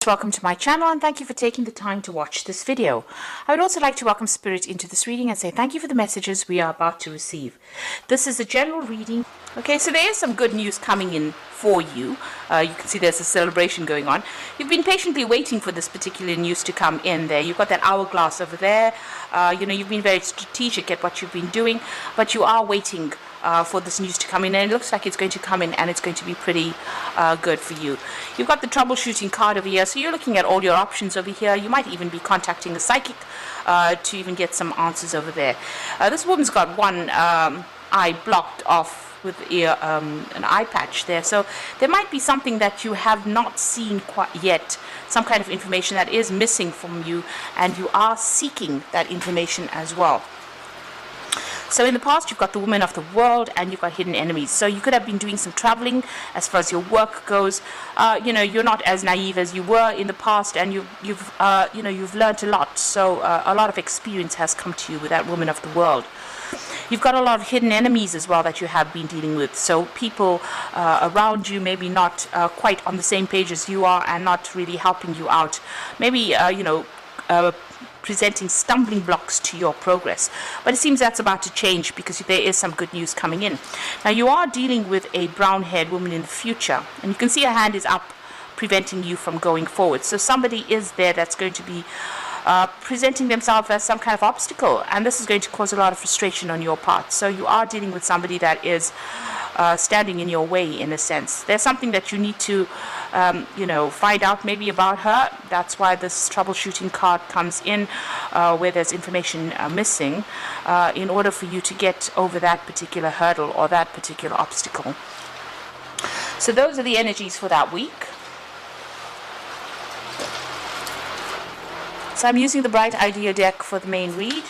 Welcome to my channel and thank you for taking the time to watch this video. I would also like to welcome Spirit into this reading and say thank you for the messages we are about to receive. This is a general reading. Okay, so there is some good news coming in for you. You can see there's a celebration going on. You've been patiently waiting for this particular news to come in there. You've got that hourglass over there. You've been very strategic at what you've been doing, but you are waiting for this news to come in, and it looks like it's going to come in and it's going to be pretty good for you. You've got the troubleshooting card over here, so you're looking at all your options over here. You might even be contacting a psychic to even get some answers over there. This woman's got one eye blocked off with an eye patch there, so there might be something that you have not seen quite yet, some kind of information that is missing from you, and you are seeking that information as well. So in the past, you've got the woman of the world and you've got hidden enemies. So you could have been doing some traveling as far as your work goes. You're not as naive as you were in the past, and you've learned a lot. So a lot of experience has come to you with that woman of the world. You've got a lot of hidden enemies as well that you have been dealing with. So people around you maybe not quite on the same page as you are and not really helping you out. Maybe, presenting stumbling blocks to your progress. But it seems that's about to change because there is some good news coming in. Now you are dealing with a brown-haired woman in the future, and you can see her hand is up preventing you from going forward. So somebody is there that's going to be presenting themselves as some kind of obstacle, and this is going to cause a lot of frustration on your part. So you are dealing with somebody that is standing in your way in a sense. There's something that you need to find out maybe about her. That's why this troubleshooting card comes in, where there's information missing, in order for you to get over that particular hurdle or that particular obstacle. So those are the energies for that week. So I'm using the Bright Idea deck for the main read.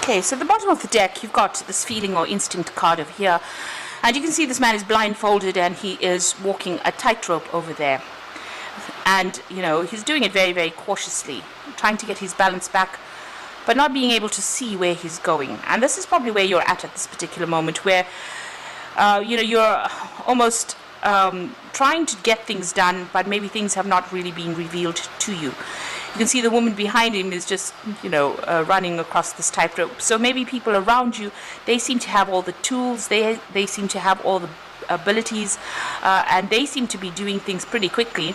Okay, so at the bottom of the deck, you've got this feeling or instinct card over here. And you can see this man is blindfolded and he is walking a tightrope over there. And, he's doing it very, very cautiously, trying to get his balance back, but not being able to see where he's going. And this is probably where you're at this particular moment, where, you're almost trying to get things done, but maybe things have not really been revealed to you. You can see the woman behind him is just, running across this tightrope. So maybe people around you, they seem to have all the tools, they seem to have all the abilities, and they seem to be doing things pretty quickly.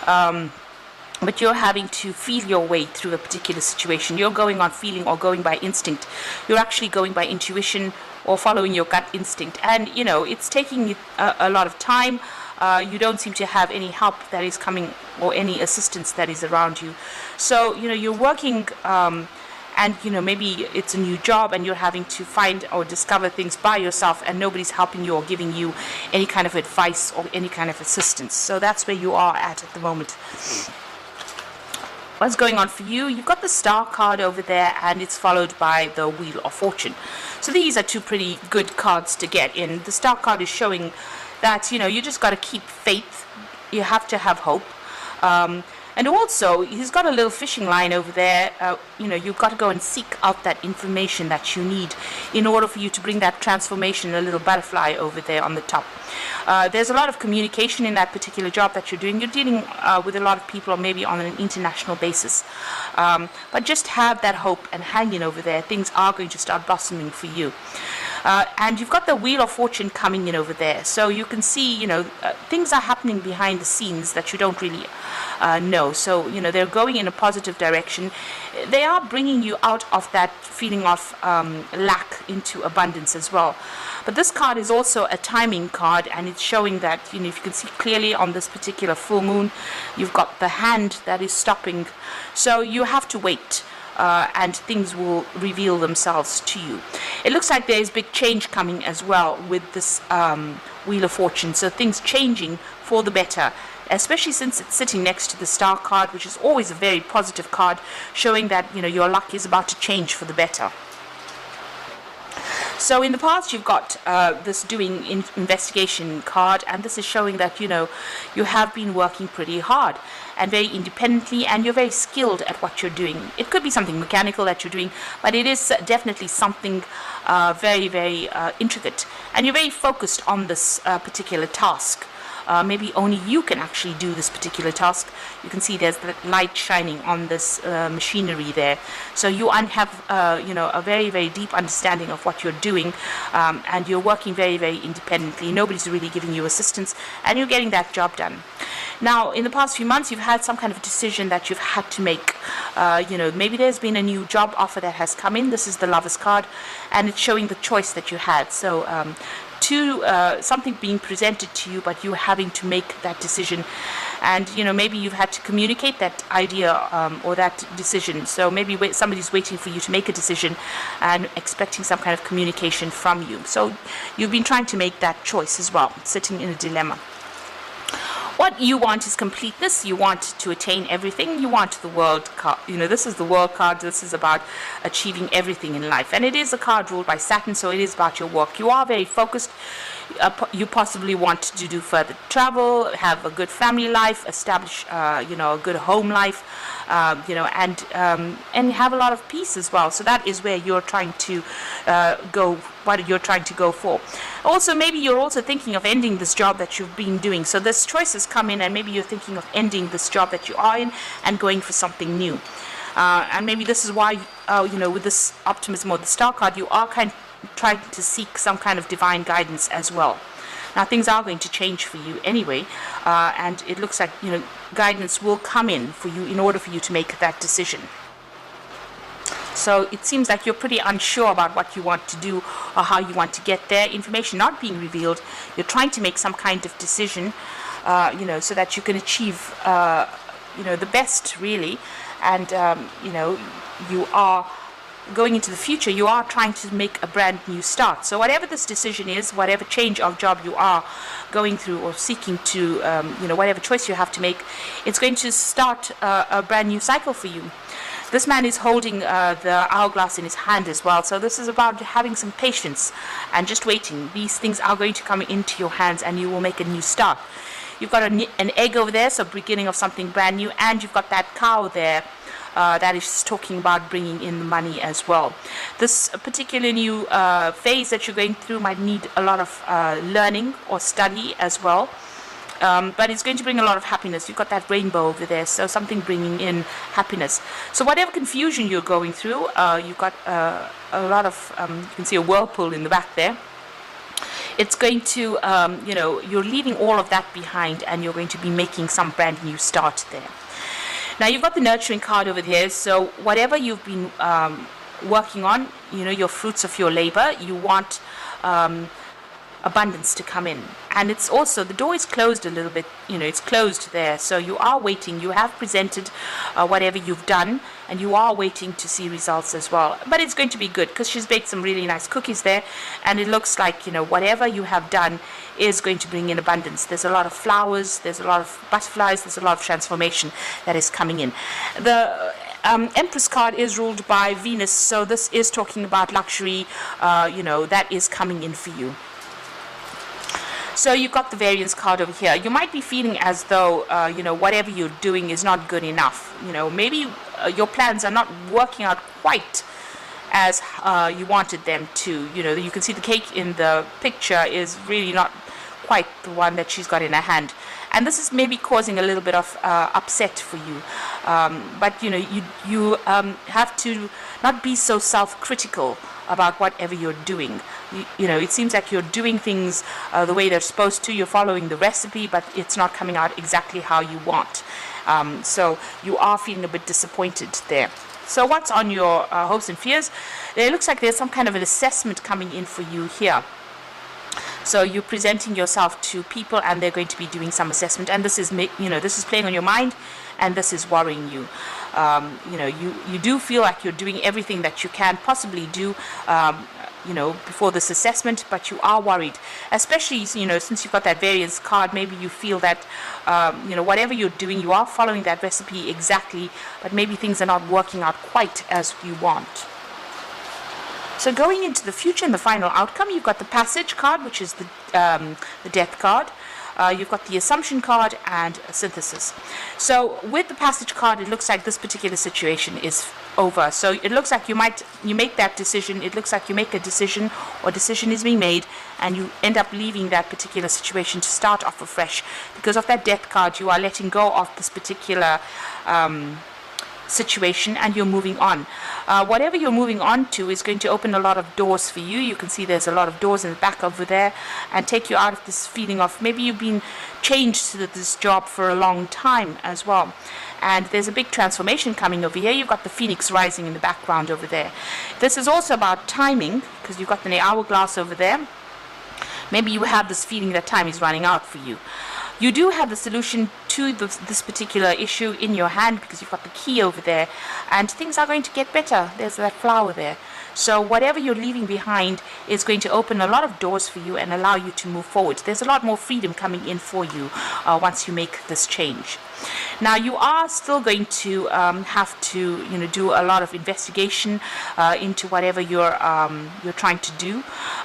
But you're having to feel your way through a particular situation. You're going on feeling or going by instinct. You're actually going by intuition or following your gut instinct. And, it's taking a lot of time. You don't seem to have any help that is coming or any assistance that is around you. So, you're working and, maybe it's a new job and you're having to find or discover things by yourself and nobody's helping you or giving you any kind of advice or any kind of assistance. So that's where you are at the moment. What's going on for you? You've got the Star card over there and it's followed by the Wheel of Fortune. So these are two pretty good cards to get in. The Star card is showing that, you just got to keep faith. You have to have hope. And also, he's got a little fishing line over there. You've got to go and seek out that information that you need in order for you to bring that transformation, a little butterfly over there on the top. There's a lot of communication in that particular job that you're doing. You're dealing with a lot of people, or maybe on an international basis. But just have that hope and hang in over there. Things are going to start blossoming for you. And you've got the Wheel of Fortune coming in over there. So you can see, things are happening behind the scenes that you don't really know. So, they're going in a positive direction. They are bringing you out of that feeling of lack into abundance as well. But this card is also a timing card, and it's showing that, if you can see clearly on this particular full moon, you've got the hand that is stopping. So you have to wait. And things will reveal themselves to you. It looks like there's big change coming as well with this Wheel of Fortune. So things changing for the better especially since it's sitting next to the star card, which is always a very positive card, showing that, you know, your luck is about to change for the better. So in the past, you've got this doing investigation card, and this is showing that, you know, you have been working pretty hard and very independently, and you're very skilled at what you're doing. It could be something mechanical that you're doing, but it is definitely something very, very intricate, and you're very focused on this particular task. Maybe only you can actually do this particular task. You can see there's the light shining on this machinery there. So you have, you know, a very, very deep understanding of what you're doing, and you're working very, very independently. Nobody's really giving you assistance, and you're getting that job done. Now, in the past few months, you've had some kind of decision that you've had to make. You know, maybe there's been a new job offer that has come in. This is the Lover's card, and it's showing the choice that you had. So something being presented to you, but you having to make that decision, and you know, maybe you've had to communicate that idea or that decision. So maybe somebody's waiting for you to make a decision and expecting some kind of communication from you. So you've been trying to make that choice as well, sitting in a dilemma. What you want is completeness. You want to attain everything. You want the world card. You know, this is the world card. This is about achieving everything in life. And it is a card ruled by Saturn, so it is about your work. You are very focused. You possibly want to do further travel, have a good family life, establish, you know, a good home life, you know, and have a lot of peace as well. So that is where you're trying to go, what you're trying to go for. Also, maybe you're also thinking of ending this job that you've been doing. So this choices come in, and maybe you're thinking of ending this job that you are in and going for something new. And maybe this is why, you know, with this optimism or the star card, you are trying to seek some kind of divine guidance as well. Now, things are going to change for you anyway, and it looks like, you know, guidance will come in for you in order for you to make that decision. So it seems like you're pretty unsure about what you want to do or how you want to get there. Information not being revealed. You're trying to make some kind of decision, you know, so that you can achieve, you know, the best really. And, you know, you are going into the future, you are trying to make a brand new start. So whatever this decision is, whatever change of job you are going through or seeking to, you know, whatever choice you have to make, it's going to start a brand new cycle for you. This man is holding the hourglass in his hand as well. So this is about having some patience and just waiting. These things are going to come into your hands, and you will make a new start. You've got an egg over there, so beginning of something brand new, and you've got that cow there. That is talking about bringing in the money as well. This particular new phase that you're going through might need a lot of learning or study as well, but it's going to bring a lot of happiness. You've got that rainbow over there, so something bringing in happiness. So whatever confusion you're going through, you've got a lot of, you can see a whirlpool in the back there. It's going to, you know, you're leaving all of that behind, and you're going to be making some brand new start there. Now, you've got the nurturing card over here, so whatever you've been working on, you know, your fruits of your labor, you want abundance to come in. And it's also, the door is closed a little bit, you know, it's closed there, so you are waiting. You have presented whatever you've done, and you are waiting to see results as well. But it's going to be good, because she's baked some really nice cookies there, and it looks like, you know, whatever you have done is going to bring in abundance. There's a lot of flowers, there's a lot of butterflies, there's a lot of transformation that is coming in. The Empress card is ruled by Venus, so this is talking about luxury, you know, that is coming in for you. So you've got the variance card over here. You might be feeling as though, you know, whatever you're doing is not good enough. You know, maybe your plans are not working out quite as you wanted them to. You know, you can see the cake in the picture is really not quite the one that she's got in her hand. And this is maybe causing a little bit of upset for you. But, you know, you have to not be so self-critical about whatever you're doing. You know, it seems like you're doing things the way they're supposed to. You're following the recipe, but it's not coming out exactly how you want. So you are feeling a bit disappointed there. So what's on your hopes and fears? It looks like there's some kind of an assessment coming in for you here. So you're presenting yourself to people, and they're going to be doing some assessment, and this is, you know, this is playing on your mind, and this is worrying you. You know, you do feel like you're doing everything that you can possibly do, before this assessment, but you are worried, especially, since you've got that variance card. Maybe you feel that, whatever you're doing, you are following that recipe exactly, but maybe things are not working out quite as you want. So going into the future and the final outcome, you've got the passage card, which is the death card. You've got the assumption card and synthesis. So with the passage card, it looks like this particular situation is over. So it looks like you make that decision. It looks like you make a decision, or decision is being made, and you end up leaving that particular situation to start off afresh. Because of that death card, you are letting go of this particular situation, and you're moving on. Whatever you're moving on to is going to open a lot of doors for you. You can see there's a lot of doors in the back over there, and take you out of this feeling of maybe you've been changed to this job for a long time as well. And there's a big transformation coming over here. You've got the phoenix rising in the background over there. This is also about timing, because you've got the hourglass over there. Maybe you have this feeling that time is running out for you. You do have the solution to this particular issue in your hand, because you've got the key over there, and things are going to get better. There's that flower there. So whatever you're leaving behind is going to open a lot of doors for you and allow you to move forward. There's a lot more freedom coming in for you once you make this change. Now, you are still going to have to, do a lot of investigation into whatever you're trying to do.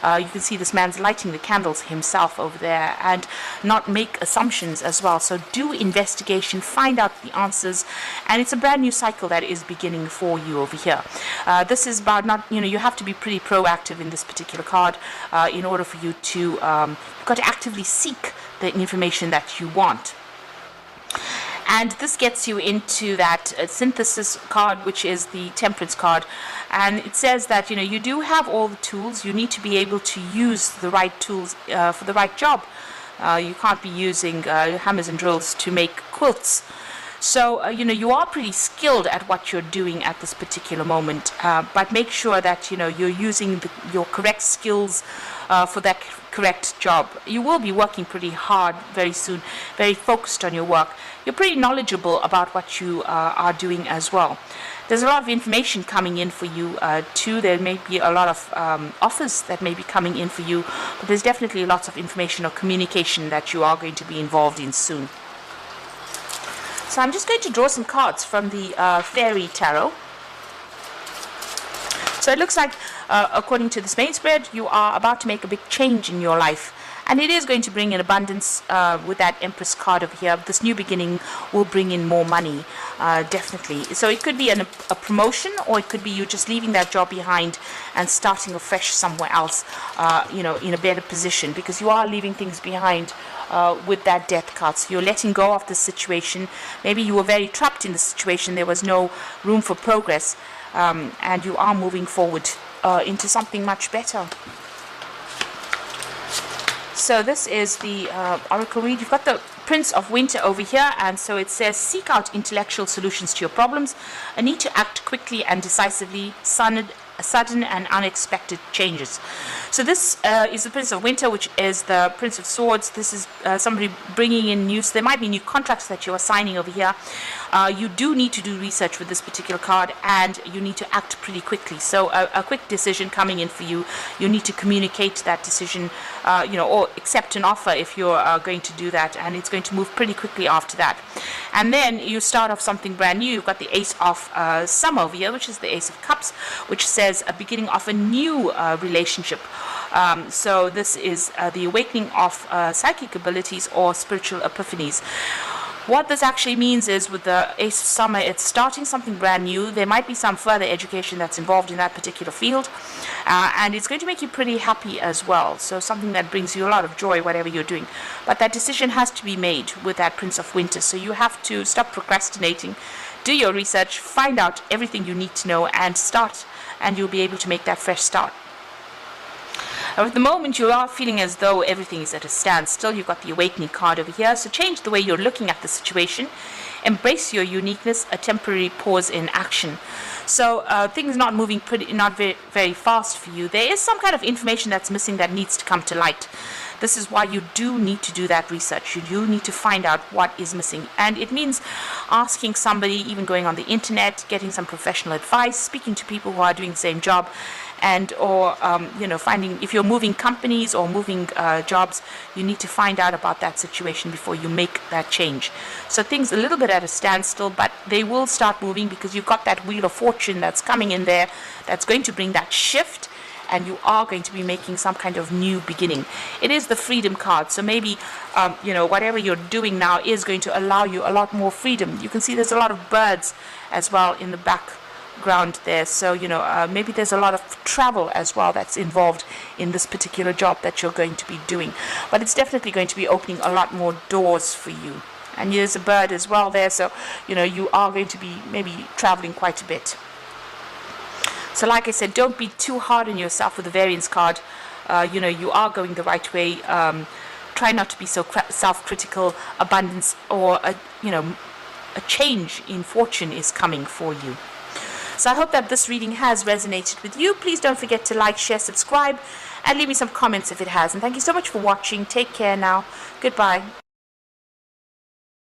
You can see this man's lighting the candles himself over there, and not make assumptions as well. So do investigation, find out the answers, and it's a brand new cycle that is beginning for you over here. This is about you have to be pretty proactive in this particular card in order for you to, you've got to actively seek the information that you want. And this gets you into that synthesis card, which is the temperance card. And it says that, you do have all the tools. You need to be able to use the right tools for the right job. You can't be using hammers and drills to make quilts. So, you are pretty skilled at what you're doing at this particular moment. But make sure that, you're using your correct skills for that correct job. You will be working pretty hard very soon, very focused on your work. You're pretty knowledgeable about what you are doing as well. There's a lot of information coming in for you too. There may be a lot of offers that may be coming in for you, but there's definitely lots of information or communication that you are going to be involved in soon. So I'm just going to draw some cards from the Fairy Tarot. So it looks like, according to this main spread, you are about to make a big change in your life. And it is going to bring in abundance with that Empress card over here. This new beginning will bring in more money, definitely. So it could be a promotion, or it could be you just leaving that job behind and starting afresh somewhere else, in a better position, because you are leaving things behind with that death card. So you're letting go of the situation. Maybe you were very trapped in the situation. There was no room for progress, and you are moving forward into something much better. So this is the Oracle read. You've got the Prince of Winter over here, and so it says, seek out intellectual solutions to your problems, a need to act quickly and decisively, sudden and unexpected changes. So this is the Prince of Winter, which is the Prince of Swords. This is somebody bringing in news. There might be new contracts that you are signing over here. You do need to do research with this particular card, and you need to act pretty quickly. So a quick decision coming in for you. You need to communicate that decision, or accept an offer if you're going to do that, and it's going to move pretty quickly after that. And then you start off something brand new. You've got the Ace of Summer over here, which is the Ace of Cups, which says a beginning of a new relationship. So this is the awakening of psychic abilities or spiritual epiphanies. What this actually means is, with the Ace of Summer, it's starting something brand new. There might be some further education that's involved in that particular field, and it's going to make you pretty happy as well. So something that brings you a lot of joy, whatever you're doing. But that decision has to be made with that Prince of Winter. So you have to stop procrastinating, do your research, find out everything you need to know, and start, and you'll be able to make that fresh start. At the moment, you are feeling as though everything is at a standstill. You've got the Awakening card over here. So change the way you're looking at the situation. Embrace your uniqueness, a temporary pause in action. So things not moving not very fast for you. There is some kind of information that's missing that needs to come to light. This is why you do need to do that research. You do need to find out what is missing. And it means asking somebody, even going on the internet, getting some professional advice, speaking to people who are doing the same job, and or finding, if you're moving companies or moving jobs, you need to find out about that situation before you make that change. So things a little bit at a standstill, but they will start moving because you've got that wheel of fortune that's coming in there, that's going to bring that shift, and you are going to be making some kind of new beginning. It is the freedom card, so maybe whatever you're doing now is going to allow you a lot more freedom. You can see there's a lot of birds as well in the background there, so maybe there's a lot of travel as well that's involved in this particular job that you're going to be doing, but it's definitely going to be opening a lot more doors for you. And there's a bird as well there, so you are going to be maybe traveling quite a bit. So like I said, don't be too hard on yourself with the variance card. You are going the right way. Try not to be so self-critical. Abundance or a change in fortune is coming for you. So I hope that this reading has resonated with you. Please don't forget to like, share, subscribe, and leave me some comments if it has. And thank you so much for watching. Take care now. Goodbye.